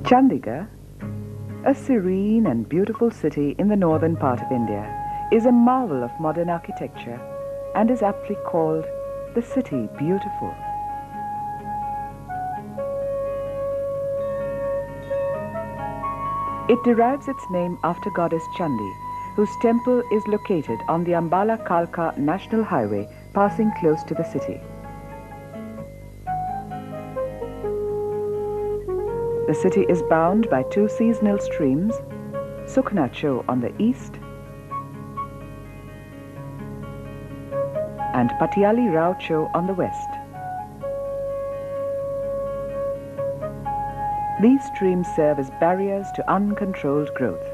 Chandigarh, a serene and beautiful city in the northern part of India, is a marvel of modern architecture and is aptly called the City Beautiful. It derives its name after goddess Chandi, whose temple is located on the Ambala-Kalka National Highway passing close to the city. The city is bound by two seasonal streams, Sukhna Cho on the east and Patiali Rao Cho on the west. These streams serve as barriers to uncontrolled growth.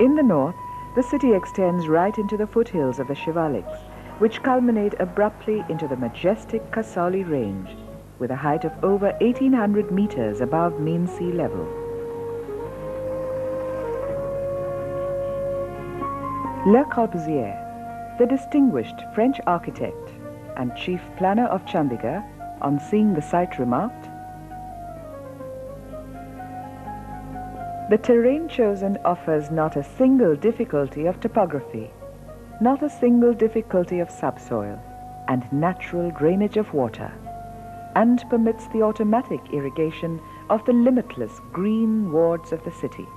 In the north, the city extends right into the foothills of the Shivaliks, which culminate abruptly into the majestic Kasauli Range, with a height of over 1,800 meters above mean sea level. Le Corbusier, the distinguished French architect and chief planner of Chandigarh, on seeing the site remarked, "The terrain chosen offers not a single difficulty of topography, not a single difficulty of subsoil and natural drainage of water, and permits the automatic irrigation of the limitless green wards of the city."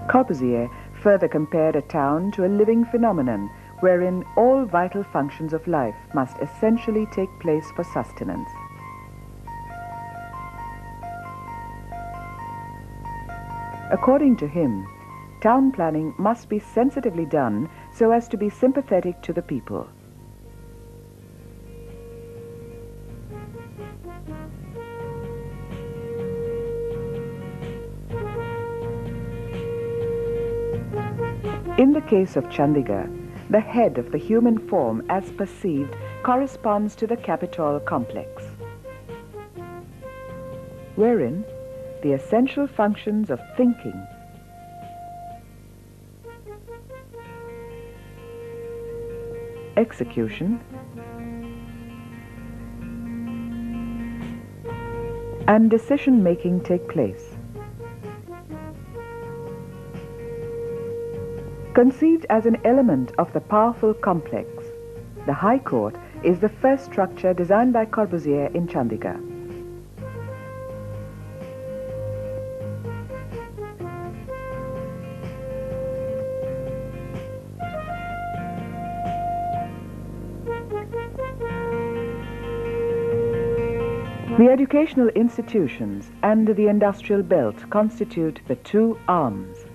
Corbusier further compared a town to a living phenomenon wherein all vital functions of life must essentially take place for sustenance. According to him, town planning must be sensitively done so as to be sympathetic to the people. In the case of Chandigarh, the head of the human form as perceived corresponds to the Capitol complex, wherein the essential functions of thinking, execution, and decision-making take place. Conceived as an element of the powerful complex, the High Court is the first structure designed by Corbusier in Chandigarh. The educational institutions and the industrial belt constitute the two arms.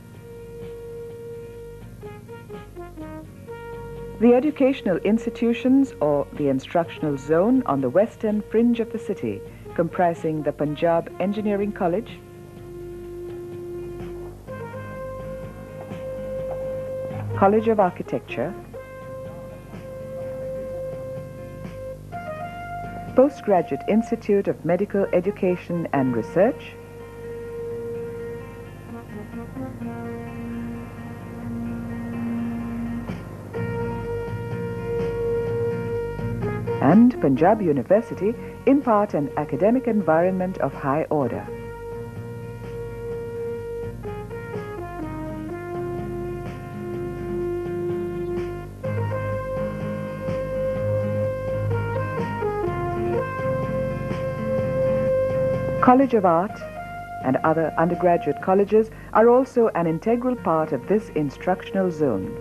The educational institutions, or the instructional zone on the western fringe of the city, comprising the Punjab Engineering College, College of Architecture, Postgraduate Institute of Medical Education and Research, and Punjab University impart an academic environment of high order. College of Art and other undergraduate colleges are also an integral part of this instructional zone.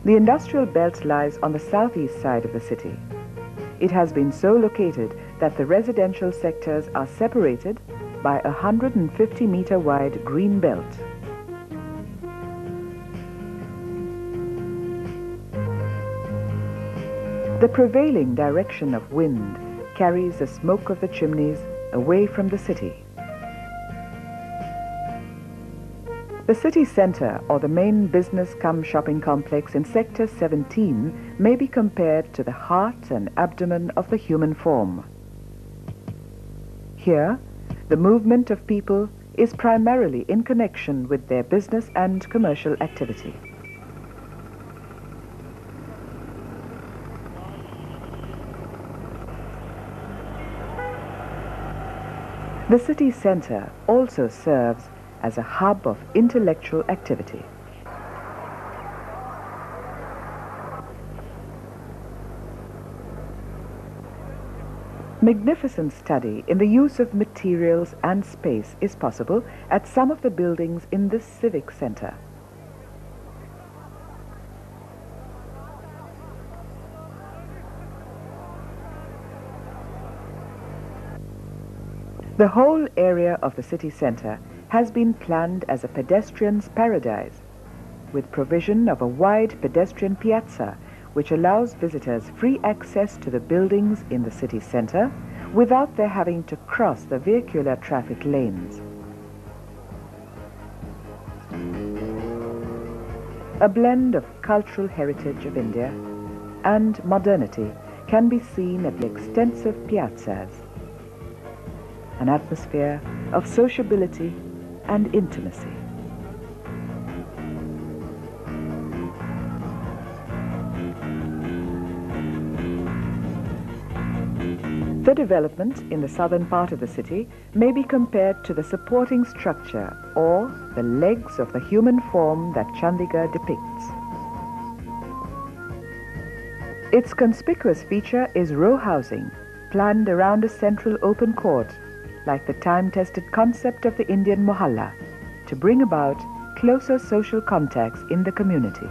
The industrial belt lies on the southeast side of the city. It has been so located that the residential sectors are separated by a 150-meter wide green belt. The prevailing direction of wind carries the smoke of the chimneys away from the city. The city centre, or the main business-cum-shopping complex in Sector 17, may be compared to the heart and abdomen of the human form. Here, the movement of people is primarily in connection with their business and commercial activity. The city centre also serves as a hub of intellectual activity. Magnificent study in the use of materials and space is possible at some of the buildings in this civic centre. The whole area of the city centre has been planned as a pedestrian's paradise, with provision of a wide pedestrian piazza which allows visitors free access to the buildings in the city centre without their having to cross the vehicular traffic lanes. A blend of cultural heritage of India and modernity can be seen at the extensive piazzas. An atmosphere of sociability and intimacy. The development in the southern part of the city may be compared to the supporting structure or the legs of the human form that Chandigarh depicts. Its conspicuous feature is row housing, planned around a central open court, like the time-tested concept of the Indian mohalla, to bring about closer social contacts in the community.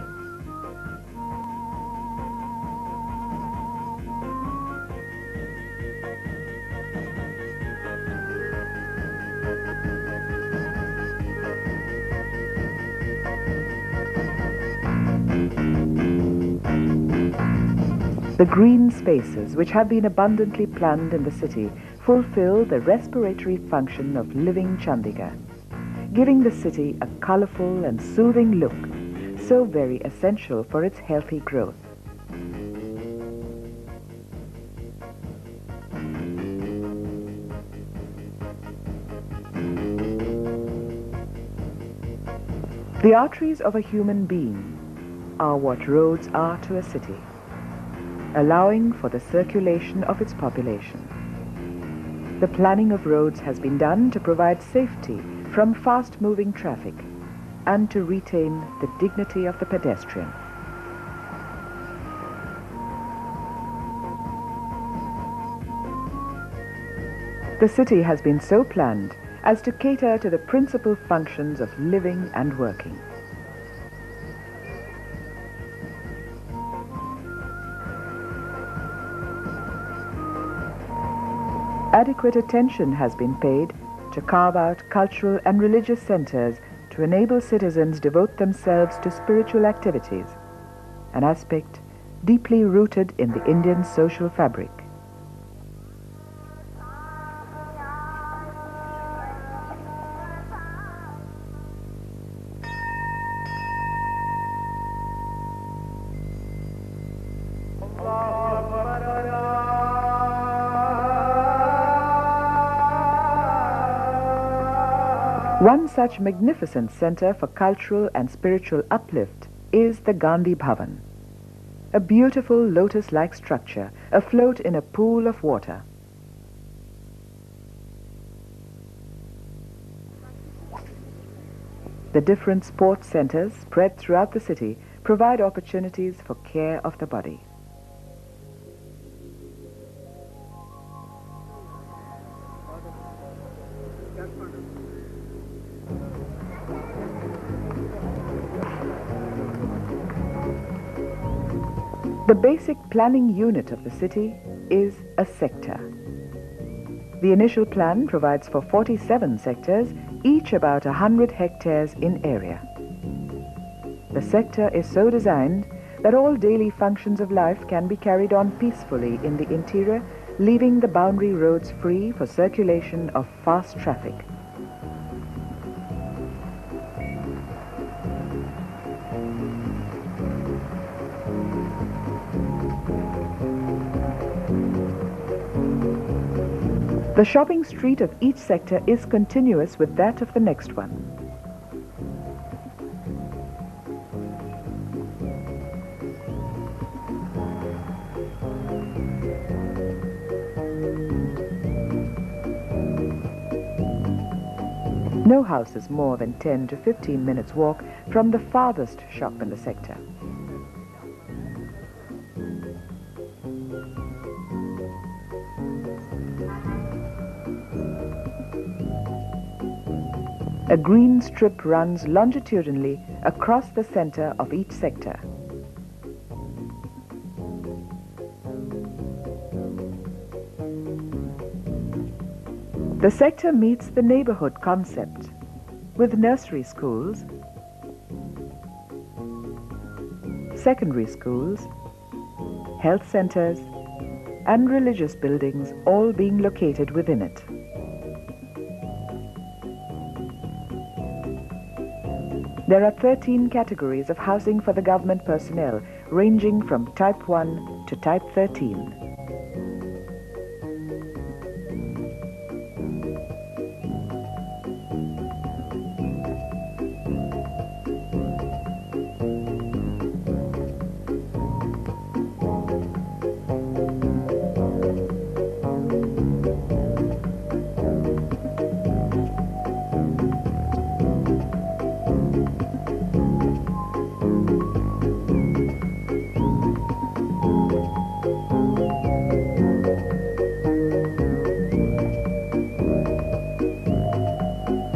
The green spaces which have been abundantly planned in the city fulfill the respiratory function of living Chandigarh, giving the city a colourful and soothing look, so very essential for its healthy growth. The arteries of a human being are what roads are to a city, allowing for the circulation of its population. The planning of roads has been done to provide safety from fast-moving traffic and to retain the dignity of the pedestrian. The city has been so planned as to cater to the principal functions of living and working. Adequate attention has been paid to carve out cultural and religious centers to enable citizens devote themselves to spiritual activities, an aspect deeply rooted in the Indian social fabric. One such magnificent center for cultural and spiritual uplift is the Gandhi Bhavan, a beautiful lotus-like structure afloat in a pool of water. The different sports centers spread throughout the city provide opportunities for care of the body. The basic planning unit of the city is a sector. The initial plan provides for 47 sectors, each about 100 hectares in area. The sector is so designed that all daily functions of life can be carried on peacefully in the interior, leaving the boundary roads free for circulation of fast traffic. The shopping street of each sector is continuous with that of the next one. No house is more than 10 to 15 minutes walk from the farthest shop in the sector. A green strip runs longitudinally across the center of each sector. The sector meets the neighborhood concept with nursery schools, secondary schools, health centers, and religious buildings all being located within it. There are 13 categories of housing for the government personnel, ranging from Type 1 to Type 13.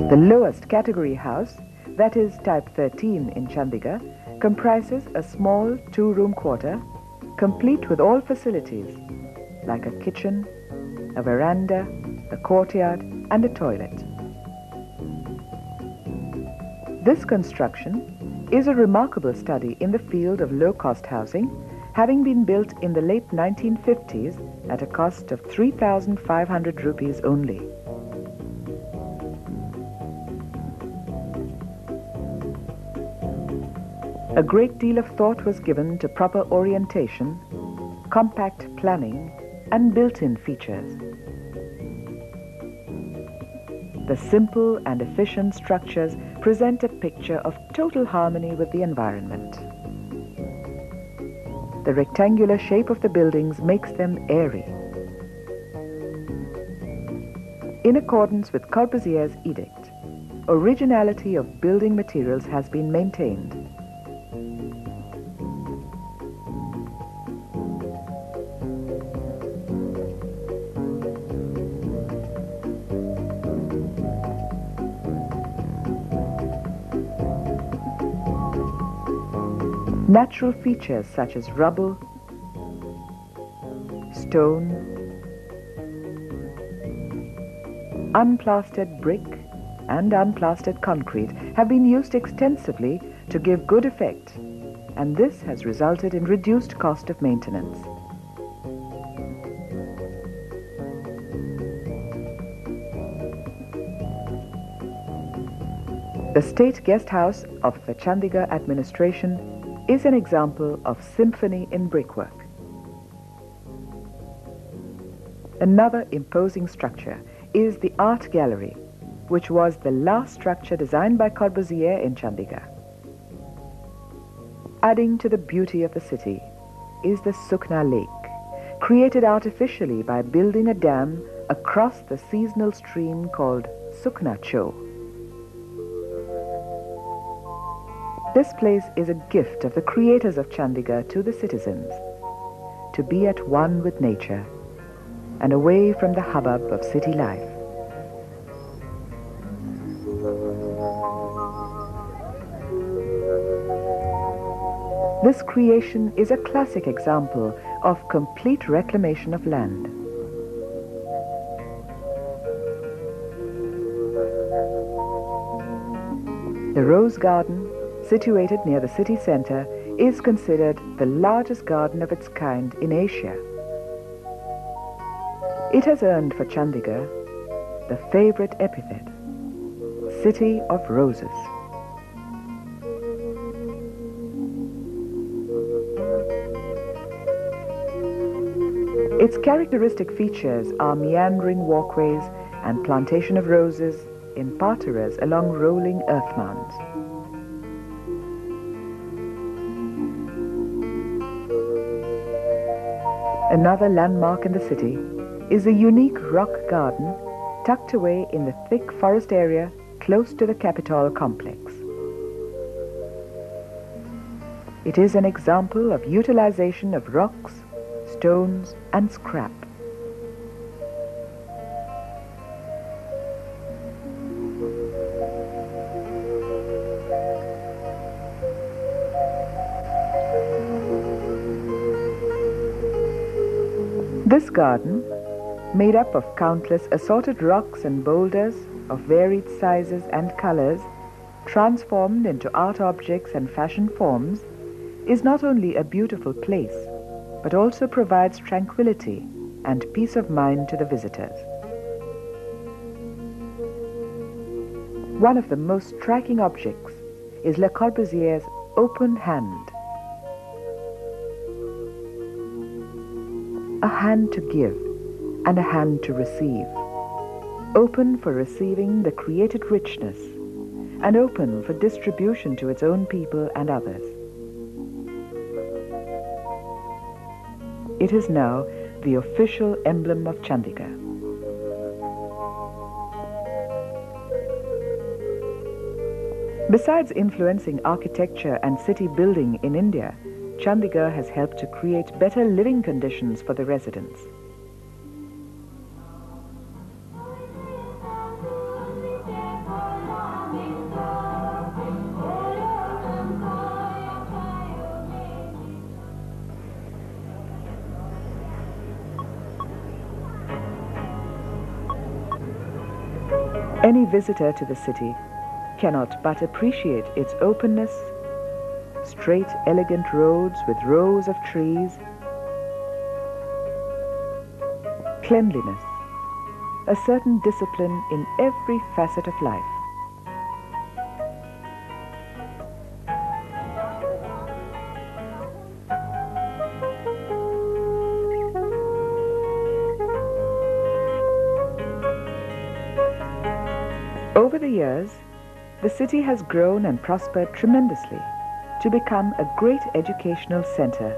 The lowest category house, that is Type 13 in Chandigarh, comprises a small two-room quarter, complete with all facilities, like a kitchen, a veranda, a courtyard, and a toilet. This construction is a remarkable study in the field of low-cost housing, having been built in the late 1950s at a cost of 3,500 rupees only. A great deal of thought was given to proper orientation, compact planning, and built-in features. The simple and efficient structures present a picture of total harmony with the environment. The rectangular shape of the buildings makes them airy. In accordance with Corbusier's edict, originality of building materials has been maintained. Natural features such as rubble, stone, unplastered brick, and unplastered concrete have been used extensively to give good effect, and this has resulted in reduced cost of maintenance. The State Guest House of the Chandigarh administration is an example of symphony in brickwork. Another imposing structure is the Art Gallery, which was the last structure designed by Corbusier in Chandigarh. Adding to the beauty of the city is the Sukna Lake, created artificially by building a dam across the seasonal stream called Sukna Cho. This place is a gift of the creators of Chandigarh to the citizens, to be at one with nature and away from the hubbub of city life. This creation is a classic example of complete reclamation of land. The Rose Garden, situated near the city center, is considered the largest garden of its kind in Asia. It has earned for Chandigarh the favorite epithet, City of Roses. Its characteristic features are meandering walkways and plantation of roses in parterres along rolling earth mounds. Another landmark in the city is a unique rock garden tucked away in the thick forest area close to the Capitol complex. It is an example of utilization of rocks, stones, and scrap. This garden, made up of countless assorted rocks and boulders of varied sizes and colors, transformed into art objects and fashion forms, is not only a beautiful place, but also provides tranquility and peace of mind to the visitors. One of the most striking objects is Le Corbusier's open hand. A hand to give and a hand to receive, open for receiving the created richness and open for distribution to its own people and others. It is now the official emblem of Chandigarh. Besides influencing architecture and city building in India, Chandigarh has helped to create better living conditions for the residents. Any visitor to the city cannot but appreciate its openness, straight, elegant roads with rows of trees, cleanliness, a certain discipline in every facet of life. Over the years, the city has grown and prospered tremendously to become a great educational center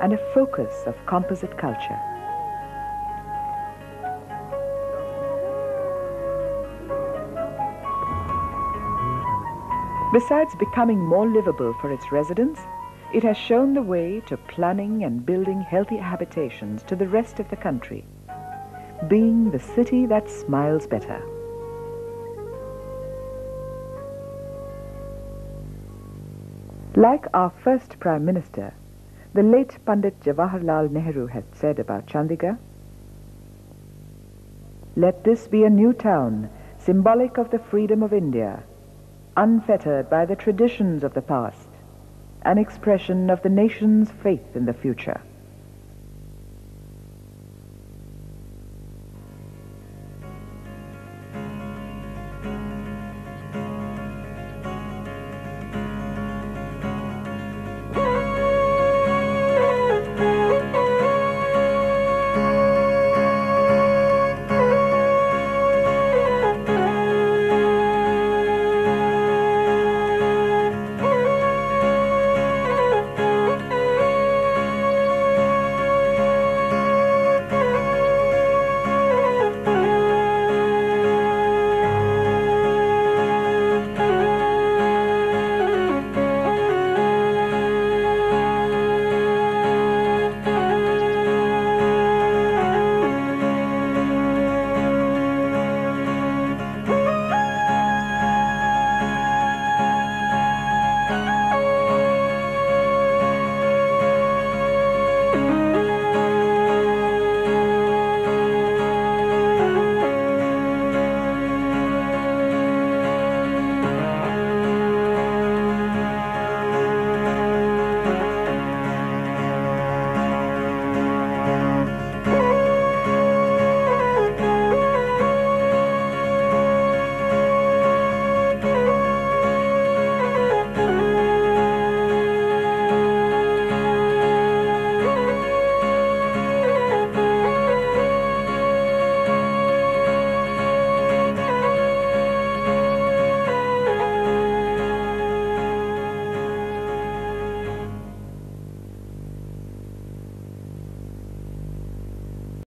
and a focus of composite culture. Besides becoming more livable for its residents, it has shown the way to planning and building healthy habitations to the rest of the country, being the city that smiles better. Like our first Prime Minister, the late Pandit Jawaharlal Nehru had said about Chandigarh, "Let this be a new town, symbolic of the freedom of India, unfettered by the traditions of the past, an expression of the nation's faith in the future."